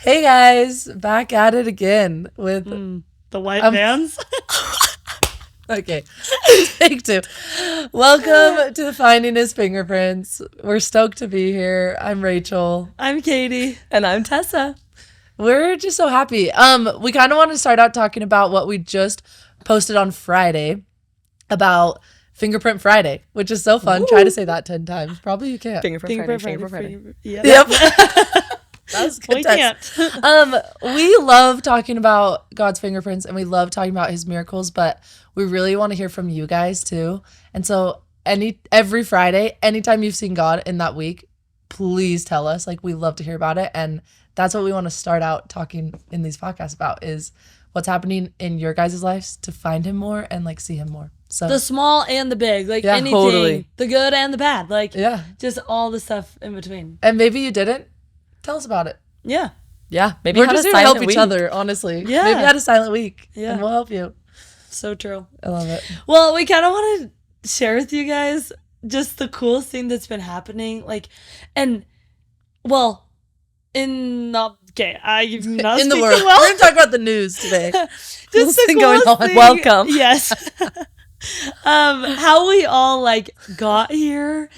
Hey guys, back at it again with the white vans. Okay, take two. Welcome to Finding His Fingerprints. We're stoked to be here. I'm Rachel. I'm Katie. And I'm Tessa. We're just so happy. We kind of want to start out talking about what we just posted on Friday about Fingerprint Friday, which is so fun. Ooh. Try to say that 10 times. Probably you can't. Fingerprint Friday. Yeah. Yep. That was good. We can't. We love talking about God's fingerprints and we love talking about his miracles, but we really want to hear from you guys too. And so every Friday, anytime you've seen God in that week, please tell us. Like, we love to hear about it. And that's what we want to start out talking in these podcasts about, is what's happening in your guys' lives to find him more and like see him more. So the small and the big, like anything, totally. The good and the bad, like just all the stuff in between. And maybe you didn't. Tell us about it. Yeah. Maybe we're just here to help each other, honestly. Yeah. Maybe you had a silent week. Yeah. And we'll help you. So true. I love it. Well, we kind of want to share with you guys just the coolest thing that's been happening. Like, and, well, I'm not in speaking the world. Well. We're going to talk about the news today. Just the thing going on. Thing, welcome. Yes. How we all like got here,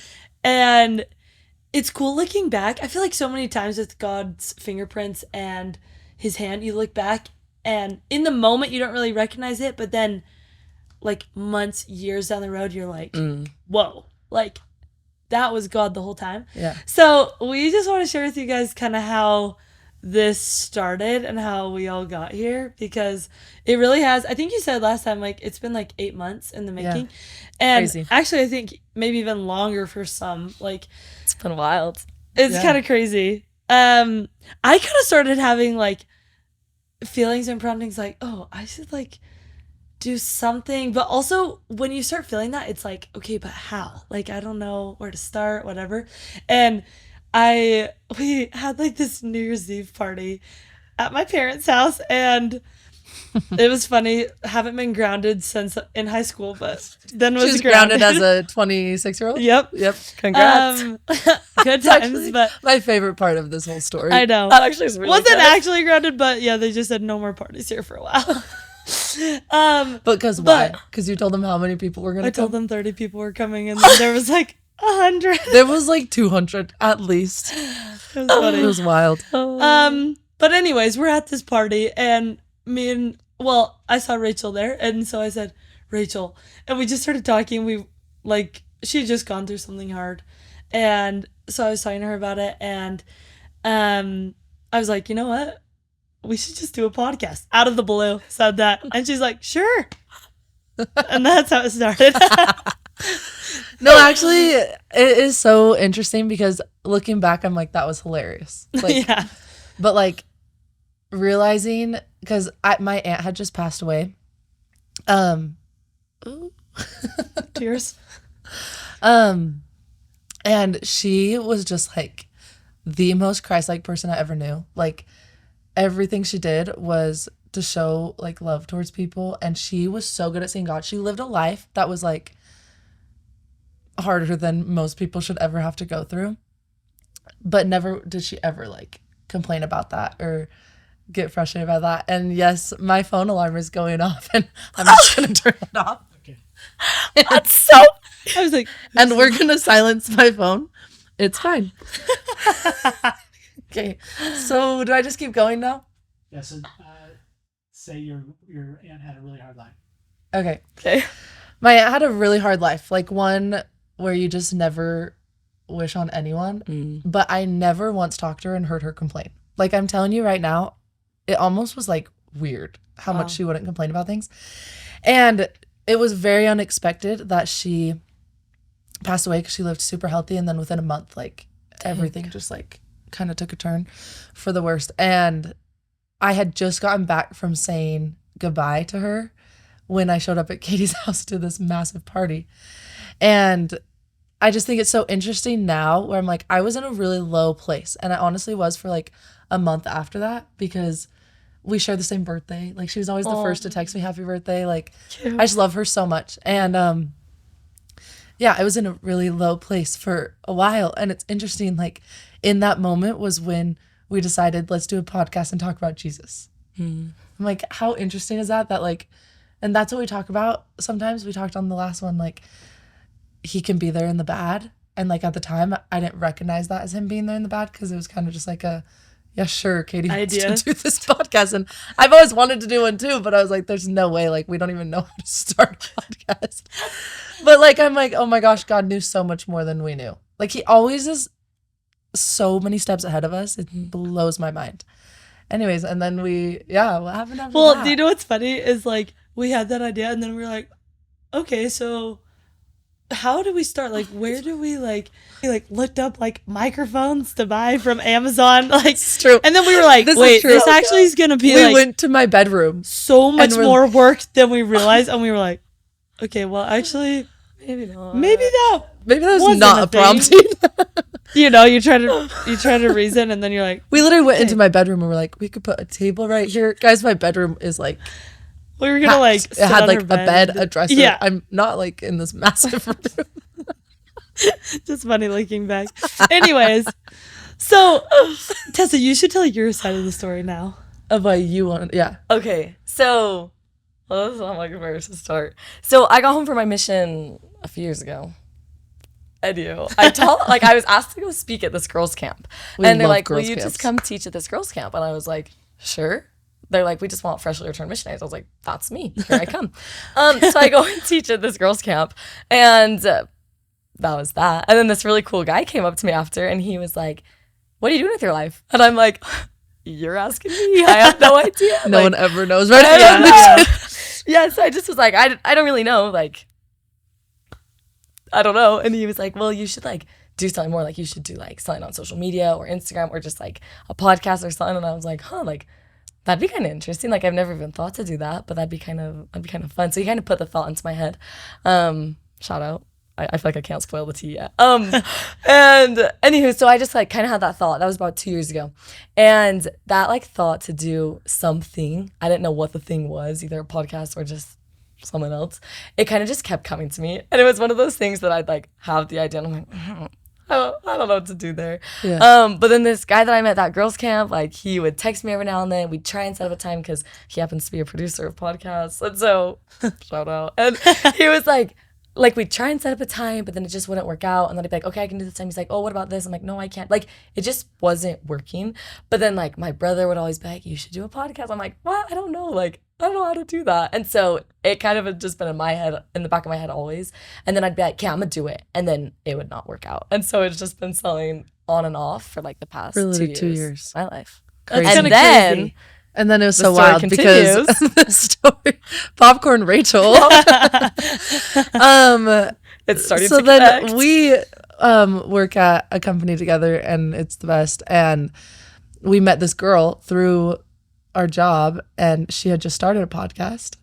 and it's cool looking back. I feel like so many times with God's fingerprints and his hand, you look back and in the moment you don't really recognize it, but then like months, years down the road, you're like, whoa, like that was God the whole time. Yeah. So we just want to share with you guys kind of how this started and how we all got here, because it really has. I think you said last time, like, it's been like 8 months in the making. Yeah. And crazy. Actually, I think maybe even longer for some. Like, it's been wild. It's kind of crazy. I kind of started having like feelings and promptings like, oh, I should like do something. But also when you start feeling that, it's like, okay, but how? Like, I don't know where to start, whatever. And we had like this New Year's Eve party at my parents' house, and it was funny. Haven't been grounded since in high school, but then was She's grounded as a 26-year-old. Yep. Congrats. Good times, but my favorite part of this whole story. I know that actually is really wasn't good. Actually grounded, but yeah, they just said no more parties here for a while. Because why? Because you told them how many people were gonna come? I told them 30 people were coming, and then there was like 100. There was like 200 at least. It was funny. It was wild. But anyways, we're at this party, and I saw Rachel there, and so I said, Rachel, and we just started talking. We she'd just gone through something hard, and so I was talking to her about it, and I was like, you know what? We should just do a podcast. Out of the blue, said that, and she's like, sure. And that's how it started. No, actually, it is so interesting because looking back, I'm like, that was hilarious. Like, yeah. But like realizing, because my aunt had just passed away. Tears. And she was just like the most Christ-like person I ever knew. Like, everything she did was to show like love towards people, and she was so good at seeing God. She lived a life that was like harder than most people should ever have to go through, but never did she ever like complain about that or get frustrated about that. And yes, my phone alarm is going off, and I'm just gonna turn it off. Okay. That's so. I was like, and we're gonna silence my phone. It's fine. Okay, so do I just keep going now? Yeah, so say your aunt had a really hard life. Okay. My aunt had a really hard life, like one where you just never wish on anyone, but I never once talked to her and heard her complain. Like, I'm telling you right now, it almost was like weird how much she wouldn't complain about things. And it was very unexpected that she passed away, because she lived super healthy, and then within a month, like, everything just like kind of took a turn for the worst. And I had just gotten back from saying goodbye to her when I showed up at Katie's house to this massive party. And I just think it's so interesting now where I'm like, I was in a really low place, and I honestly was for like a month after that, because we share the same birthday. Like, she was always the first to text me happy birthday. Like, cute. I just love her so much. And yeah, I was in a really low place for a while. And it's interesting, like, in that moment was when we decided let's do a podcast and talk about Jesus. I'm like, how interesting is that? That like, and that's what we talk about. Sometimes we talked on the last one, like he can be there in the bad. And like at the time, I didn't recognize that as him being there in the bad because it was kind of just like a, yeah, sure, Katie wants to do this podcast. And I've always wanted to do one too, but I was like, there's no way. Like, we don't even know how to start a podcast. But like, I'm like, oh my gosh, God knew so much more than we knew. Like, he always is so many steps ahead of us. It blows my mind. Anyways, and then what happened after that? Do you know what's funny is like we had that idea and then we were like, okay, so how do we start? Like, where do we we looked up like microphones to buy from Amazon? Like, it's true. And then we were like, wait, this actually is gonna be we went to my bedroom. So much more work than we realized, and we were like, okay, well, actually, Maybe not. maybe that was not a prompting. You try to reason, and then you're like, we literally went into my bedroom and we're like, we could put a table right here, guys. My bedroom is like. We were gonna it had like a bed, a dresser. Yeah. I'm not like in this massive room. Just funny looking back. Anyways, so Tessa, you should tell your side of the story now. Of why you want, yeah. Okay, so this is not like where to start. So I got home from my mission a few years ago. I do. I was asked to go speak at this girls' camp, and they're like, "Will you just come teach at this girls' camp?" And I was like, "Sure." They're like, we just want freshly returned missionaries. I was like, that's me. Here I come. So I go and teach at this girls' camp. And that was that. And then this really cool guy came up to me after and he was like, what are you doing with your life? And I'm like, you're asking me? I have no idea. No one ever knows, right? Yeah, so I just was like, I don't really know. Like, I don't know. And he was like, well, you should like do something more. Like you should do like something on social media or Instagram or just like a podcast or something. And I was like, like, that'd be kind of interesting. Like I've never even thought to do that, but that'd be kind of fun. So he kind of put the thought into my head. Shout out. I feel like I can't spoil the tea yet. And anywho, so I just like kind of had that thought. That was about 2 years ago. And that like thought to do something, I didn't know what the thing was, either a podcast or just someone else. It kind of just kept coming to me. And it was one of those things that I'd like have the idea and I'm like, I don't know what to do there. Yeah. But then this guy that I met at that girls' camp, like he would text me every now and then. We'd try and set up a time because he happens to be a producer of podcasts. And so, shout out. And he was like we'd try and set up a time, but then it just wouldn't work out. And then I'd be like, okay, I can do this time. He's like, oh, what about this? I'm like, no, I can't. Like, it just wasn't working. But then like my brother would always be like, you should do a podcast. I'm like, what? I don't know. Like, I don't know how to do that. And so it kind of had just been in the back of my head always. And then I'd be like, okay, I'm going to do it. And then it would not work out. And so it's just been selling on and off for like the past 2 years. My life. That's kind of crazy. And then it was so wild because the story, Popcorn Rachel. It's starting so to then connect. We work at a company together and it's the best. And we met this girl through our job and she had just started a podcast.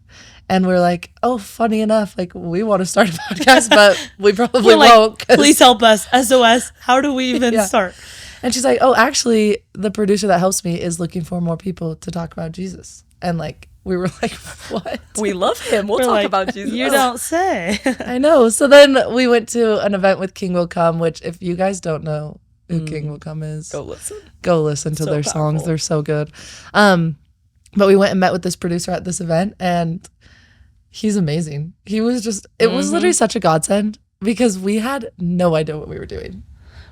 And we're like, oh, funny enough, like we want to start a podcast, but we probably won't. Please help us. SOS. How do we even start? And she's like, oh, actually, the producer that helps me is looking for more people to talk about Jesus. And like, we were like, what? We love him. We'll talk about Jesus. You don't say. I know. So then we went to an event with King Will Come, which if you guys don't know who King Will Come is, go listen to their songs. They're so good. But we went and met with this producer at this event and he's amazing. He was just, it was literally such a godsend because we had no idea what we were doing.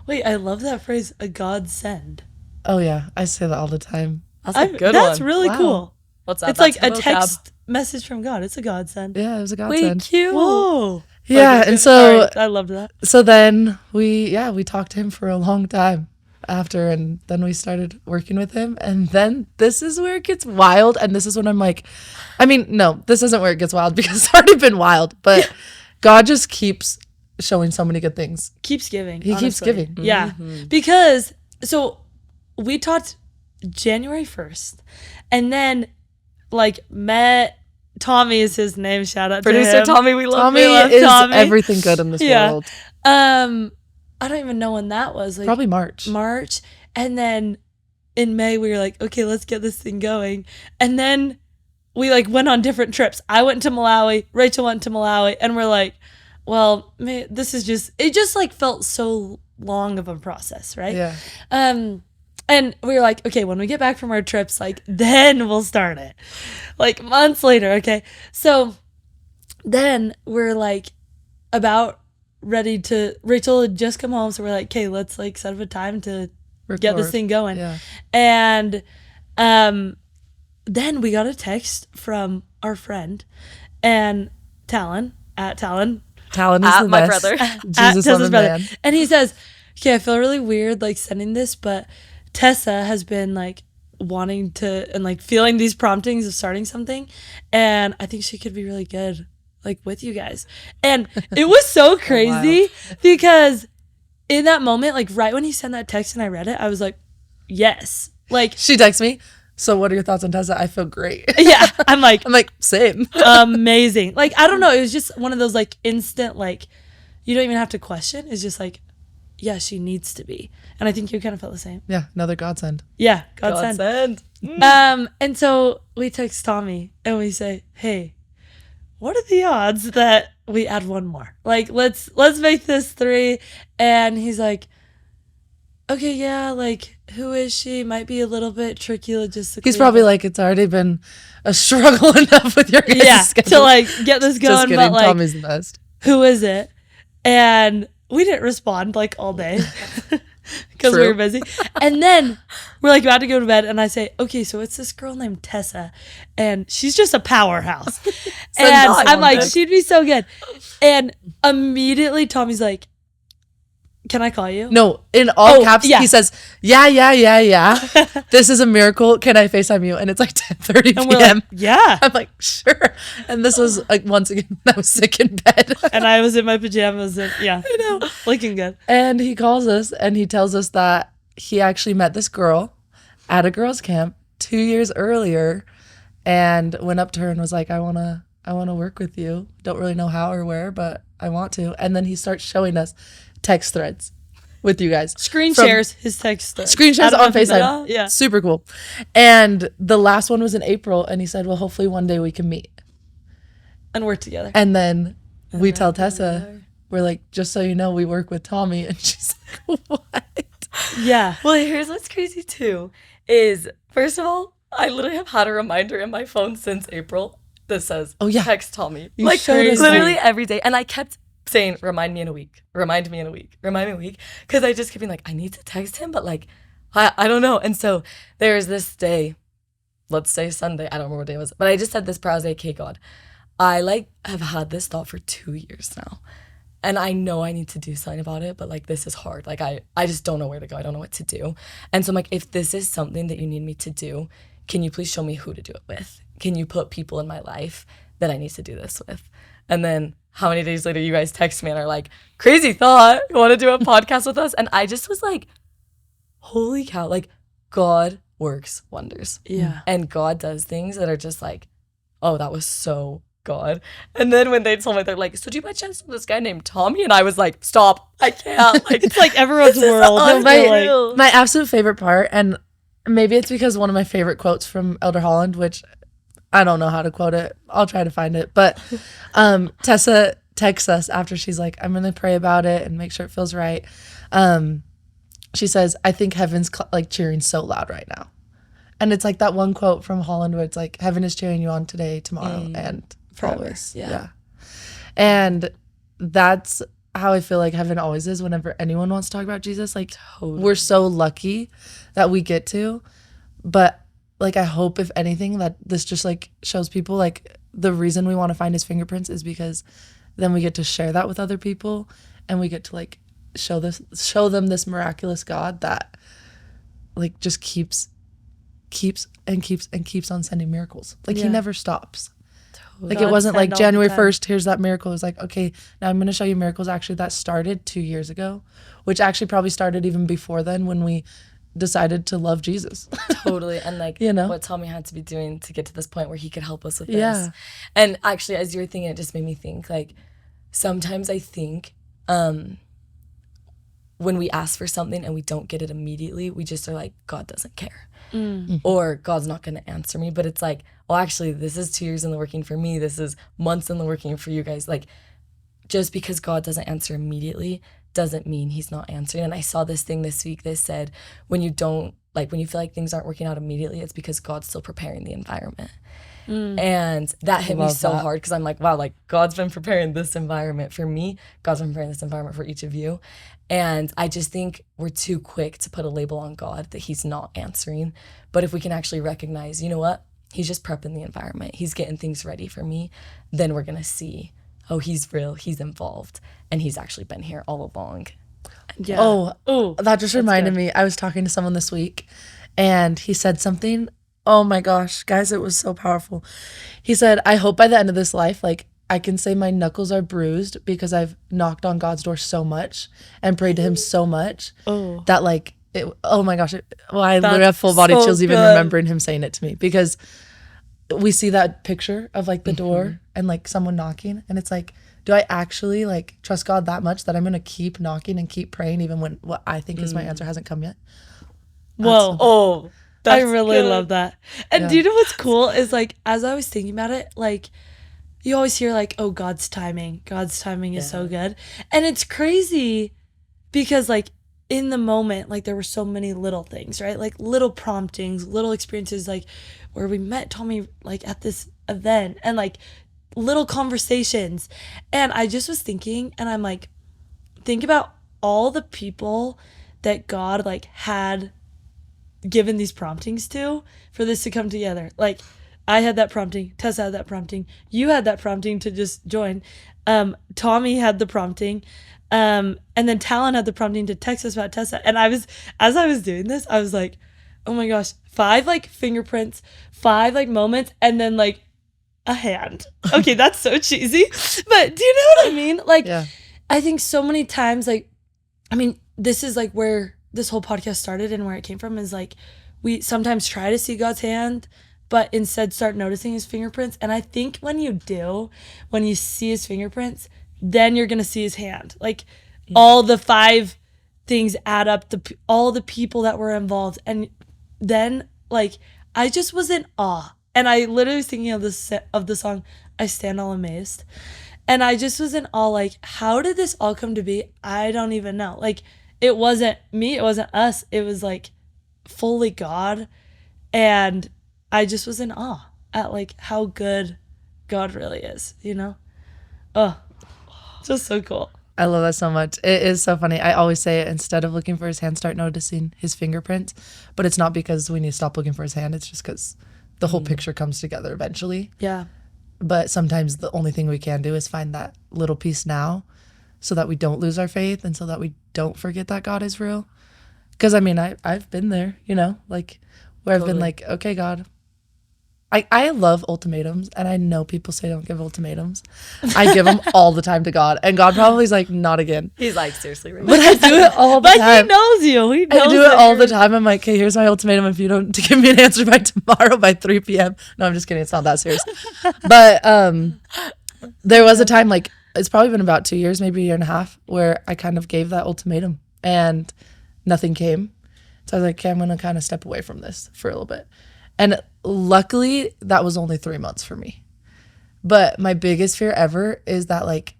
Wait, I love that phrase, a godsend. Oh yeah, I say that all the time. That's a good one. That's really cool. What's that? It's like a text message from God. It's a godsend. Yeah, it was a godsend. Wait, cute. Whoa. Yeah, and so I loved that. So then we talked to him for a long time after, and then we started working with him, and then this is where it gets wild, and this is when I'm like, I mean, no, this isn't where it gets wild because it's already been wild, but God just keeps showing so many good things. Keeps giving. He keeps giving. Yeah. Because, so we talked January 1st and then like met, Tommy is his name. Shout out Producer to him. Tommy. We love Tommy. Tommy is everything good in this world. I don't even know when that was. Like probably March. And then in May we were like, okay, let's get this thing going. And then we like went on different trips. I went to Malawi, Rachel went to Malawi, and we're like, well, this is just, it just like felt so long of a process, right? Yeah. And we were like, okay, when we get back from our trips, like, then we'll start it. Like, months later, okay? So then we're, like, about ready to, Rachel had just come home, so we're like, okay, let's, like, set up a time to get this thing going. Yeah. And then we got a text from our friend and Talon, at Talon. Talon is the my best. brother. Jesus loving man. And he says, okay, I feel really weird, like, sending this, but Tessa has been, like, wanting to, and, like, feeling these promptings of starting something, and I think she could be really good, like, with you guys. And it was so crazy because in that moment, like, right when he sent that text and I read it, I was like, yes. Like, She texts me, so what are your thoughts on Tessa? I feel great. yeah, I'm like, Same. amazing. Like, I don't know, it was just one of those, like, instant, like, you don't even have to question. It's just like, yeah, she needs to be. And I think you kind of felt the same. Yeah, another godsend. Yeah, God send. And so we text Tommy and we say, hey, what are the odds that we add one more? Like, let's make this 3. And he's like, okay, yeah, like, who is she? Might be a little bit tricky logistically. He's probably like, it's already been a struggle enough with your guys' schedule. to, like, get this going. Just kidding, but, like, Tommy's the best. who is it? And we didn't respond, like, all day because we True. were busy. And then we're, like, about to go to bed, and I say, okay, so it's this girl named Tessa, and she's just a powerhouse. And I'm like, she'd be so good. And immediately Tommy's like, can I call you? No, in all caps, yeah. he says, yeah. This is a miracle. Can I FaceTime you? And it's like 10:30 And we're p.m. like, yeah. I'm like, sure. And this was like, once again, when I was sick in bed. And I was in my pajamas, and yeah, I know. looking good. And he calls us and he tells us that he actually met this girl at a girls' camp 2 years earlier and went up to her and was like, I wanna work with you. Don't really know how or where, but I want to. And then he starts showing us text threads with you guys. Shares his text thread. Screen shares on FaceTime. Yeah. Super cool. And the last one was in April and he said, well, hopefully one day we can meet. And work together. And then we tell Tessa, we're like, just so you know, we work with Tommy. And she's like, what? Yeah. Well, here's what's crazy too, is first of all, I literally have had a reminder in my phone since April that says, oh yeah, text Tommy. You Like showed us literally that. every day. And I kept saying, remind me in a week. Remind me in a week. Remind me in a week. Because I just kept being like, I need to text him, but like, I don't know. And so there's this day, let's say Sunday, I don't remember what day it was, but I just said this prayer. I was like, okay, God, I like have had this thought for 2 years now. And I know I need to do something about it, but like, this is hard. Like, I just don't know where to go. I don't know what to do. And so I'm like, if this is something that you need me to do, can you please show me who to do it with? Can you put people in my life that I need to do this with? And then how many days later you guys text me and are like, crazy thought, you want to do a podcast with us? And I just was like, holy cow, like God works wonders. Yeah. And God does things that are just like, oh, that was so God. And then when they told me, they're like, so do you by chance know this guy named Tommy? And I was like, stop, I can't. Like, It's like everyone's world. unreal. My absolute favorite part, and maybe it's because one of my favorite quotes from Elder Holland, which I don't know how to quote it. I'll try to find it. But Tessa texts us after she's like, I'm going to pray about it and make sure it feels right. She says, I think heaven's like cheering so loud right now. And it's like that one quote from Holland where it's like, heaven is cheering you on today, tomorrow, and Forever. always. Yeah. And that's how I feel like heaven always is whenever anyone wants to talk about Jesus. Like, we're so lucky that we get to. But like, I hope if anything that this just like shows people like the reason we want to find his fingerprints is because then we get to share that with other people and we get to like show them this miraculous God that like just keeps on sending miracles. Like he never stops. Like it wasn't like January 1st, here's that miracle. It was like, okay, now I'm going to show you miracles actually that started 2 years ago, which actually probably started even before then when we decided to love Jesus. Totally. And like, you know, what Tommy had to be doing to get to this point where he could help us with this. Yeah. And actually, as you were thinking, it just made me think like, sometimes I think when we ask for something and we don't get it immediately, we just are like, God doesn't care. Or God's not going to answer me. But it's like, well, actually, this is 2 years in the working for me. This is months in the working for you guys. Like, just because God doesn't answer immediately doesn't mean he's not answering. And I saw this thing this week that said, when you feel like things aren't working out immediately, it's because God's still preparing the environment. And that hit me so hard, because I'm like, wow, like God's been preparing this environment for me. God's been preparing this environment for each of you. And I just think we're too quick to put a label on God that he's not answering. But if we can actually recognize, you know what? He's just prepping the environment. He's getting things ready for me. Then we're going to see, oh, he's real. He's involved. And he's actually been here all along. Yeah. Oh, that just reminded me. I was talking to someone this week and he said something. Oh my gosh, guys, it was so powerful. He said, I hope by the end of this life, like, I can say my knuckles are bruised because I've knocked on God's door so much and prayed to him so much that, like, oh my gosh. I literally have full body chills even remembering him saying it to me, because we see that picture of, like, the door and, like, someone knocking. And it's like, do I actually, like, trust God that much that I'm going to keep knocking and keep praying even when what I think is my answer hasn't come yet? Whoa. I really love that. And do you know what's cool is, like, as I was thinking about it, like, you always hear, like, oh, God's timing is so good. And it's crazy because, like, in the moment, like, there were so many little things, right? Like, little promptings, little experiences, like, where we met Tommy, like, at this event, and, like, little conversations. And I just was thinking, and I'm like, think about all the people that God, like, had given these promptings to for this to come together. Like, I had that prompting, Tessa had that prompting, you had that prompting to just join, Tommy had the prompting, and then Talon had the prompting to text us about Tessa. And as I was doing this, I was like, oh my gosh, 5 like fingerprints, 5 like moments, and then like a hand. Okay, that's so cheesy, but do you know what I mean? Like, I think so many times, like, I mean, this is like where this whole podcast started and where it came from, is like, we sometimes try to see God's hand, but instead start noticing his fingerprints. And I think when you see his fingerprints, then you're going to see his hand. Like, all the 5 things add up, all the people that were involved. And then, like, I just was in awe. And I literally was thinking of the song, I Stand All Amazed. And I just was in awe, like, how did this all come to be? I don't even know. Like, it wasn't me, it wasn't us, it was like fully God. And I just was in awe at, like, how good God really is, you know? Oh, just so cool. I love that so much. It is so funny. I always say it, instead of looking for his hand, start noticing his fingerprints. But it's not because we need to stop looking for his hand. It's just because the whole picture comes together eventually. Yeah. But sometimes the only thing we can do is find that little piece now, so that we don't lose our faith and so that we don't forget that God is real. Because, I mean, I've been there, you know, like, where I've been like, okay, God. I love ultimatums, and I know people say don't give ultimatums. I give them all the time to God, and God probably is like, not again. He's like, seriously, right? But I do it all the time. But he knows you. I do it all the time. I'm like, okay, here's my ultimatum. If you don't give me an answer by tomorrow by 3 p.m. No, I'm just kidding. It's not that serious. But there was a time, like, it's probably been about 2 years, maybe a year and a half, where I kind of gave that ultimatum and nothing came. So I was like, okay, I'm going to kind of step away from this for a little bit. And luckily, that was only 3 months for me. But my biggest fear ever is that, like,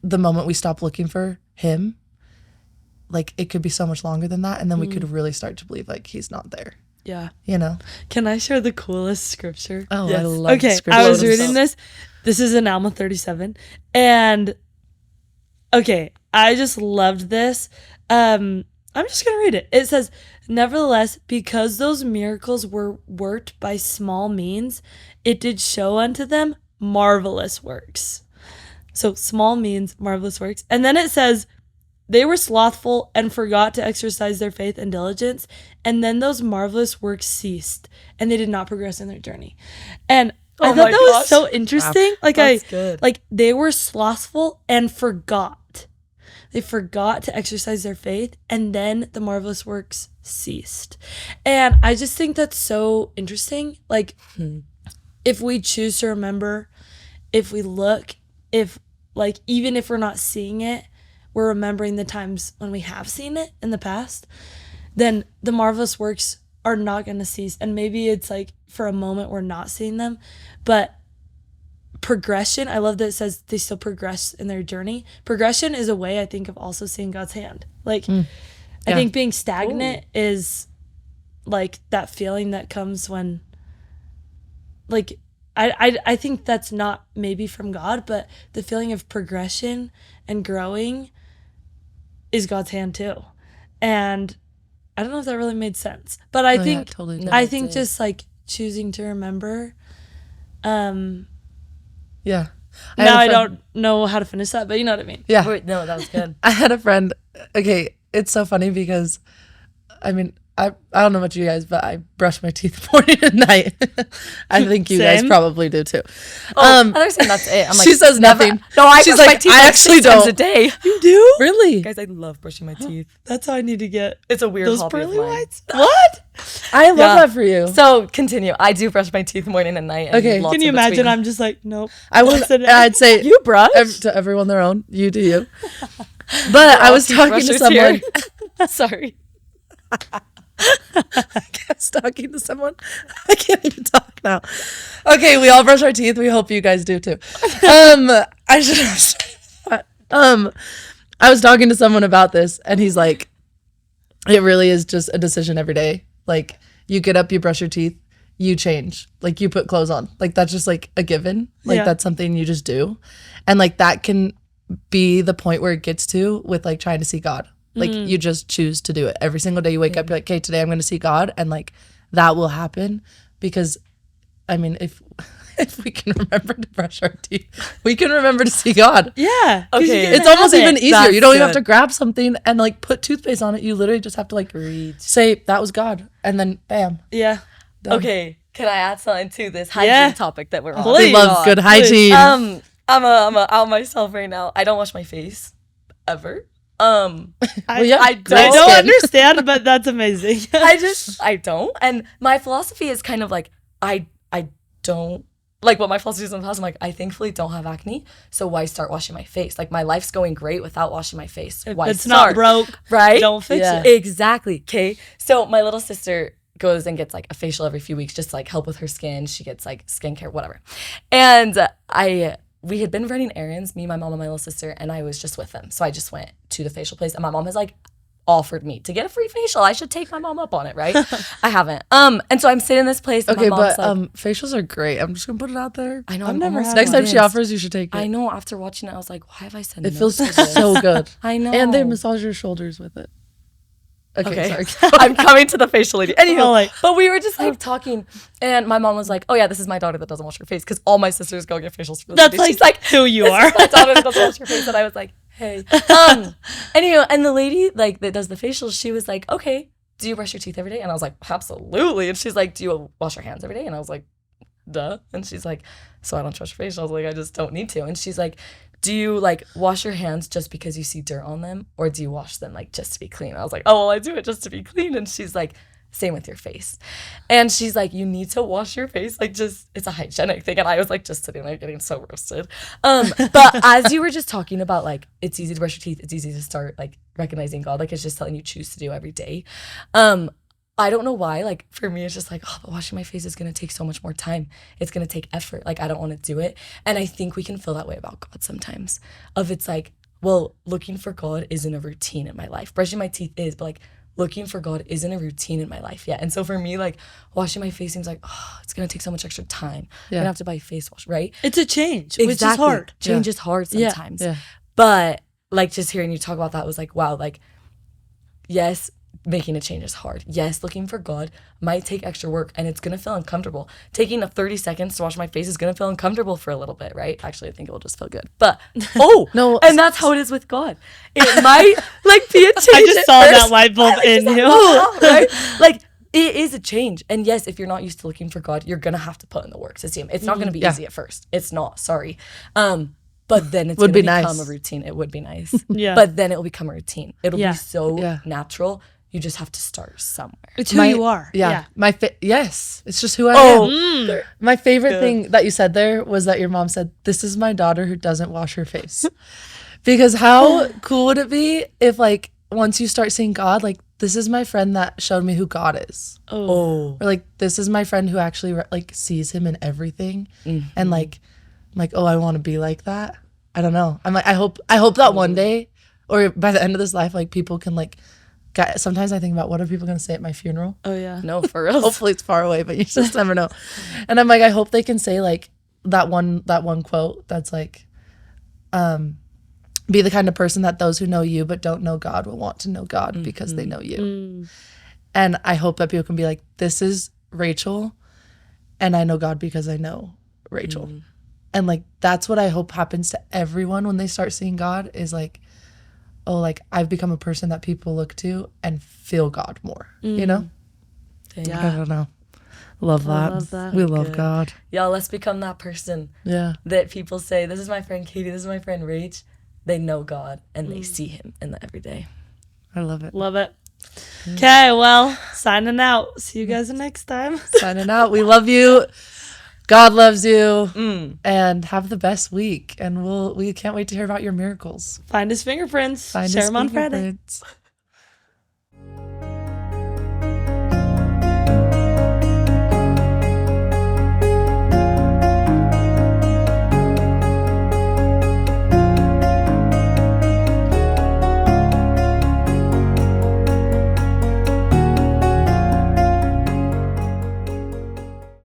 the moment we stop looking for him, like, it could be so much longer than that. And then we could really start to believe, like, he's not there. Yeah. You know? Can I share the coolest scripture? Oh, yes. I love scripture. I was reading this. This is in Alma 37. And, okay, I just loved this. I'm just going to read it. It says, nevertheless, because those miracles were worked by small means, it did show unto them marvelous works. So small means marvelous works. And then it says, they were slothful and forgot to exercise their faith and diligence. And then those marvelous works ceased and they did not progress in their journey. And I thought that was so interesting. Wow. That's good. Like, they were slothful and forgot. They forgot to exercise their faith, and then the marvelous works ceased. And I just think that's so interesting. Like, if we choose to remember, if we look, if, like, even if we're not seeing it, we're remembering the times when we have seen it in the past, then the marvelous works are not going to cease. And maybe it's like for a moment we're not seeing them, but progression. I love that it says they still progress in their journey. Progression is a way, I think, of also seeing God's hand. Like, I think being stagnant is like that feeling that comes when, like, I think that's not maybe from God, but the feeling of progression and growing is God's hand too. And I don't know if that really made sense, but I think totally No, I it think did. just like choosing to remember. Yeah. Now I don't know how to finish that, but you know what I mean. Yeah. Wait, no, that was good. I had a friend. Okay, it's so funny because, I mean, I don't know about you guys, but I brush my teeth morning and night. I think you guys Same. probably do too. I understand that's it. I'm like, she says never- nothing. No, I She's brush my like, teeth I like actually 6 times don't. a day. You do? Really? Guys, I love brushing my teeth. That's how I need to get It's a weird those hobby of pearly mine. whites. What? I love Yeah. that for you. So continue. I do brush my teeth morning and night. And Okay. lots Can you in imagine? between. I'm just like, nope. I would. Listen, I'd say You brush? to everyone their own. You do you. But I was talking to Toothbrushers someone. here. Sorry. I was talking to someone. I can't even talk now. Okay, we all brush our teeth. We hope you guys do too. I should have. I was talking to someone about this, and he's like, "It really is just a decision every day. Like, you get up, you brush your teeth, you change. Like, you put clothes on. Like, that's just like a given. Like, Yeah. that's something you just do, and like that can be the point where it gets to with like trying to see God. Like, you just choose to do it every single day. You wake up, you're like, okay, today I'm going to see God, and like that will happen because, I mean, if we can remember to brush our teeth, we can remember to see God. Yeah. 'Cause you Okay. get It's in almost the even habit. easier. That's You don't even have good. to grab something and like put toothpaste on it. You literally just have to like say that was God, and then bam. Yeah. Done. Okay. Can I add something to this hygiene Yeah. topic that we're on? Please. He loves good hygiene. I'm a out myself right now. I don't wash my face ever. I, yeah, I great don't- don't skin. understand, but that's amazing. I don't. And my philosophy is kind of like I don't like what my philosophy is in the past. I'm like, I thankfully don't have acne, so why start washing my face? Like, my life's going great without washing my face. Why It's start? not broke. Right? Don't fix Yeah. it. Exactly. Okay. So my little sister goes and gets like a facial every few weeks just to like help with her skin. She gets like skincare, whatever. And we had been running errands, me, my mom, and my little sister, and I was just with them. So I just went to the facial place, and my mom has like offered me to get a free facial. I should take my mom up on it, right? I haven't. And so I'm sitting in this place. And Okay, my mom's but like, facials are great. I'm just gonna put it out there. I know. I've I'm never almost had Next time she convinced. offers, you should take it. I know. After watching it, I was like, why have I said It no feels to this? so good. I know. And they massage your shoulders with it. Okay, Okay. sorry. I'm coming to the facial lady. Anywho, Oh, like- but we were just like talking, and my mom was like, "Oh yeah, this is my daughter that doesn't wash her face," because all my sisters go get facials for this That's lady. like, She's like, who you "This are. is my daughter that doesn't wash her face," and I was like, "Hey." Anyway, and the lady like that does the facials, she was like, "Okay, do you brush your teeth every day?" And I was like, "Absolutely." And she's like, "Do you wash your hands every day?" And I was like, "Duh." And she's like, "So I don't trust your facial?" I was like, "I just don't need to." And she's like, do you like wash your hands just because you see dirt on them, or do you wash them like just to be clean? I was like, oh, well, I do it just to be clean. And she's like, same with your face. And she's like, you need to wash your face, like just it's a hygienic thing. And I was like just sitting there getting so roasted. But as you were just talking about like it's easy to brush your teeth, it's easy to start like recognizing God, like it's just something you choose to do every day. I don't know why. Like for me, it's just like, oh, but washing my face is gonna take so much more time. It's gonna take effort. Like I don't want to do it. And I think we can feel that way about God sometimes. Of it's like, well, looking for God isn't a routine in my life. Brushing my teeth is, but like looking for God isn't a routine in my life yet. And so for me, like washing my face seems like, oh, it's gonna take so much extra time. I'm Yeah. gonna have to buy a face wash, right? It's a change, which is hard. Change is hard Yeah. sometimes. Yeah. But like just hearing you talk about that was like, wow, like yes, making a change is hard. Yes, looking for God might take extra work and it's gonna feel uncomfortable. Taking 30 seconds to wash my face is gonna feel uncomfortable for a little bit, right? Actually, I think it will just feel good. But No, and that's how it is with God. It might like be a change. I just at saw first. that light bulb in Like, you. oh, right? Like it is a change. And yes, if you're not used to looking for God, you're gonna have to put in the work to see him. It's not gonna be Yeah. easy at first. It's not, sorry. But then it's Would gonna be become nice. a routine. It would be nice. Yeah. But then it will become a routine. It'll Yeah. be so Yeah. natural. You just have to start somewhere. It's who you are. Yeah. Yes. It's just who I Oh, am. My favorite thing that you said there was that your mom said, "This is my daughter who doesn't wash her face." Because how cool would it be if like once you start seeing God, like this is my friend that showed me who God is. oh. Or like this is my friend who actually like sees him in everything. And like I'm like, oh, I want to be like that. I don't know. I'm like, I hope that one day, or by the end of this life, like people can like. Sometimes I think about what are people gonna say at my funeral. Oh yeah. No, for real. Hopefully it's far away, but you just never know. And I'm like, I hope they can say like that one quote that's like, be the kind of person that those who know you but don't know God will want to know God because they know you. And I hope that people can be like, this is Rachel, and I know God because I know Rachel. And like that's what I hope happens to everyone when they start seeing God is like, oh, like I've become a person that people look to and feel God more, you know? Yeah. I don't know. Love that. love that. We love Good. God. Y'all, let's become that person Yeah. that people say, this is my friend Katie, this is my friend Rach. They know God and they see him in the everyday. I love it. Love it. Okay, well, signing out. See you guys next time. Signing out. We love you. God loves you. And have the best week. And we can't wait to hear about your miracles. Find his fingerprints. Find Share his them on Friday. fingerprints.